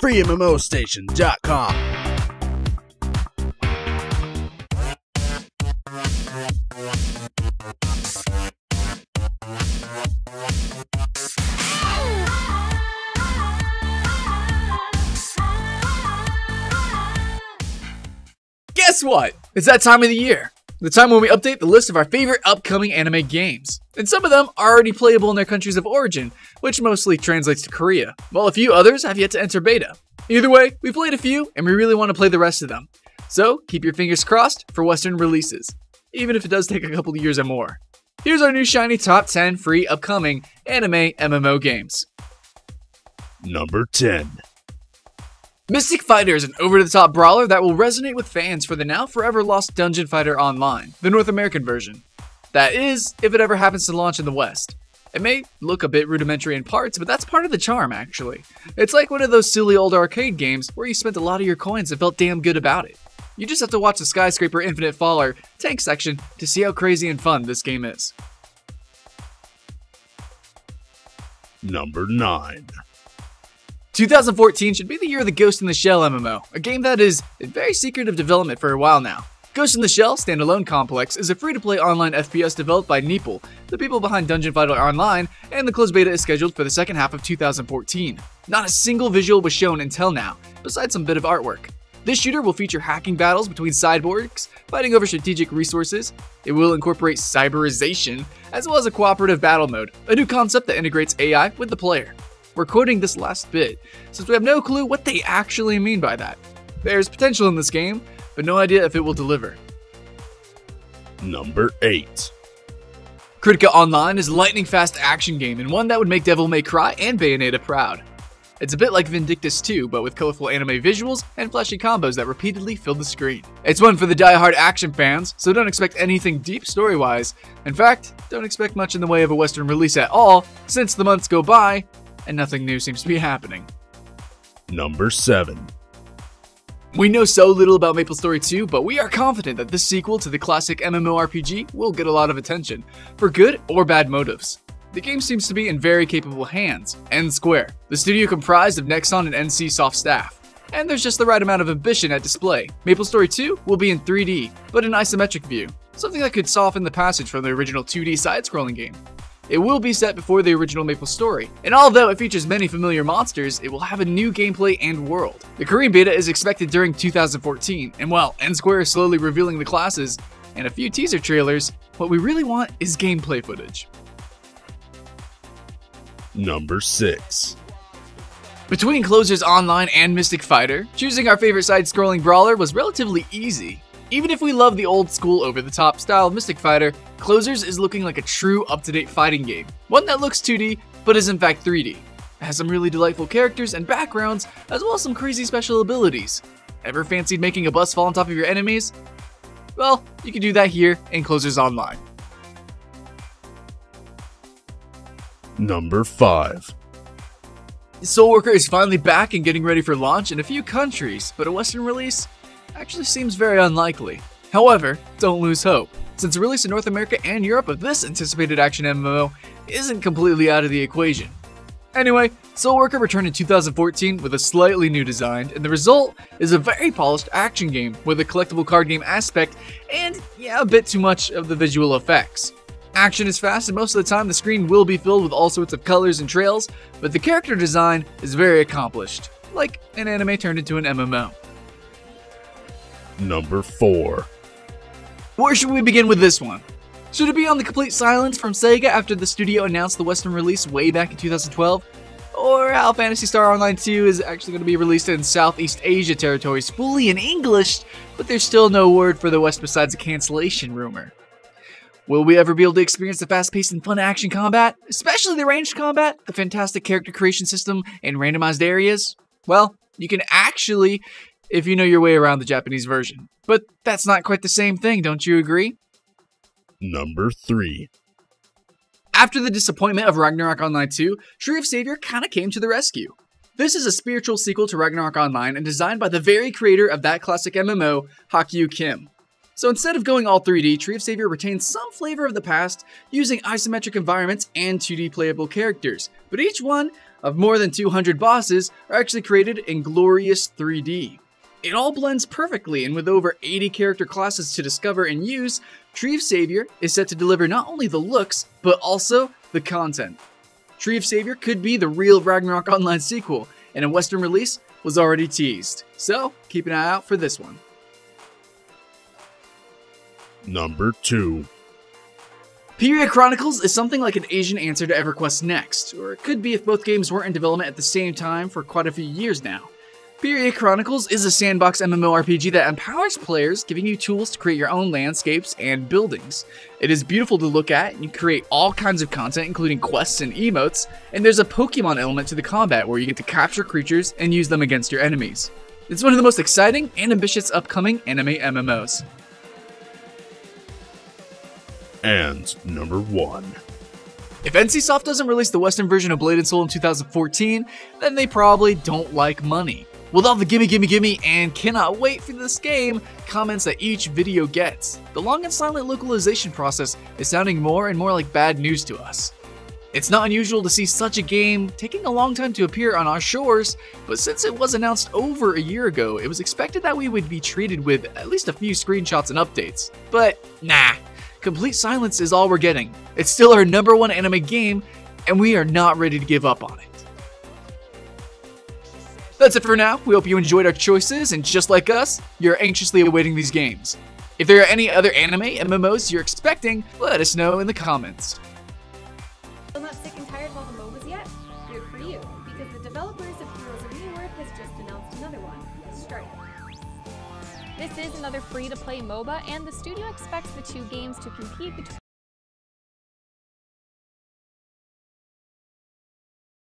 FreeMMOStation.com. Guess what? It's that time of the year. The time when we update the list of our favorite upcoming anime games. And some of them are already playable in their countries of origin, which mostly translates to Korea, while a few others have yet to enter beta. Either way, we played a few, and we really want to play the rest of them. So, keep your fingers crossed for Western releases, even if it does take a couple of years or more. Here's our new shiny top 10 free upcoming anime MMO games. Number 10. Mystic Fighter is an over-the-top brawler that will resonate with fans for the now forever lost Dungeon Fighter Online, the North American version. That is, if it ever happens to launch in the West. It may look a bit rudimentary in parts, but that's part of the charm, actually. It's like one of those silly old arcade games where you spent a lot of your coins and felt damn good about it. You just have to watch the Skyscraper Infinite Faller tank section to see how crazy and fun this game is. Number 9. 2014 should be the year of the Ghost in the Shell MMO, a game that is in very secretive development for a while now. Ghost in the Shell Standalone Complex is a free-to-play online FPS developed by Maple, the people behind Dungeon Fighter Online, and the closed beta is scheduled for the second half of 2014. Not a single visual was shown until now, besides some bit of artwork. This shooter will feature hacking battles between cyborgs, fighting over strategic resources. It will incorporate cyberization, as well as a cooperative battle mode, a new concept that integrates AI with the player. We're quoting this last bit, since we have no clue what they actually mean by that. There's potential in this game, but no idea if it will deliver. Number 8. Kritika Online is a lightning-fast action game and one that would make Devil May Cry and Bayonetta proud. It's a bit like Vindictus 2, but with colorful anime visuals and flashy combos that repeatedly fill the screen. It's one for the die-hard action fans, so don't expect anything deep story-wise. In fact, don't expect much in the way of a Western release at all, since the months go by, and nothing new seems to be happening. Number 7. We know so little about MapleStory 2, but we are confident that this sequel to the classic MMORPG will get a lot of attention, for good or bad motives. The game seems to be in very capable hands, N Square, the studio comprised of Nexon and NC Soft staff. And there's just the right amount of ambition at display. MapleStory 2 will be in 3D, but an isometric view, something that could soften the passage from the original 2D side-scrolling game. It will be set before the original MapleStory, and although it features many familiar monsters, it will have a new gameplay and world. The Korean beta is expected during 2014, and while N Square is slowly revealing the classes and a few teaser trailers, what we really want is gameplay footage. Number 6. Between Closers Online and Mystic Fighter, choosing our favorite side-scrolling brawler was relatively easy. Even if we love the old-school over-the-top style of Mystic Fighter, Closers is looking like a true up-to-date fighting game. One that looks 2D, but is in fact 3D. It has some really delightful characters and backgrounds, as well as some crazy special abilities. Ever fancied making a bus fall on top of your enemies? Well, you can do that here in Closers Online. Number 5. Soul Worker is finally back and getting ready for launch in a few countries, but a Western release actually seems very unlikely. However, don't lose hope, since the release in North America and Europe of this anticipated action MMO isn't completely out of the equation. Anyway, Soul Worker returned in 2014 with a slightly new design, and the result is a very polished action game with a collectible card game aspect and, yeah, a bit too much of the visual effects. Action is fast, and most of the time the screen will be filled with all sorts of colors and trails, but the character design is very accomplished, like an anime turned into an MMO. Number 4. Where should we begin with this one? Should it be on the complete silence from Sega after the studio announced the Western release way back in 2012? Or how Phantasy Star Online 2 is actually going to be released in Southeast Asia territories fully in English, but there's still no word for the West besides a cancellation rumor? Will we ever be able to experience the fast-paced and fun action combat, especially the ranged combat, the fantastic character creation system, and randomized areas? Well, you can actually, if you know your way around the Japanese version. But that's not quite the same thing, don't you agree? Number 3. After the disappointment of Ragnarok Online 2, Tree of Savior kinda came to the rescue. This is a spiritual sequel to Ragnarok Online and designed by the very creator of that classic MMO, Hakyu Kim. So instead of going all 3D, Tree of Savior retains some flavor of the past, using isometric environments and 2D playable characters, but each one of more than 200 bosses are actually created in glorious 3D. It all blends perfectly, and with over 80 character classes to discover and use, Tree of Savior is set to deliver not only the looks, but also the content. Tree of Savior could be the real Ragnarok Online sequel, and a Western release was already teased, so keep an eye out for this one. Number 2. Peria Chronicles is something like an Asian answer to EverQuest Next, or it could be if both games weren't in development at the same time for quite a few years now. Peria Chronicles is a sandbox MMORPG that empowers players, giving you tools to create your own landscapes and buildings. It is beautiful to look at, and you create all kinds of content including quests and emotes, and there's a Pokemon element to the combat where you get to capture creatures and use them against your enemies. It's one of the most exciting and ambitious upcoming anime MMOs. And number 1. If NCSoft doesn't release the Western version of Blade & Soul in 2014, then they probably don't like money. With all the gimme and cannot wait for this game comments that each video gets, the long and silent localization process is sounding more and more like bad news to us. It's not unusual to see such a game taking a long time to appear on our shores, but since it was announced over a year ago, it was expected that we would be treated with at least a few screenshots and updates. But nah. Complete silence is all we're getting. It's still our #1 anime game, and we are not ready to give up on it. That's it for now. We hope you enjoyed our choices, and just like us, you're anxiously awaiting these games. If there are any other anime MMOs you're expecting, let us know in the comments. Still not sick and tired of all the MOBAs yet? Good for you, because the developers of Heroes of Newerth has just announced another one, Strike. This is another free-to-play MOBA, and the studio expects the two games to compete between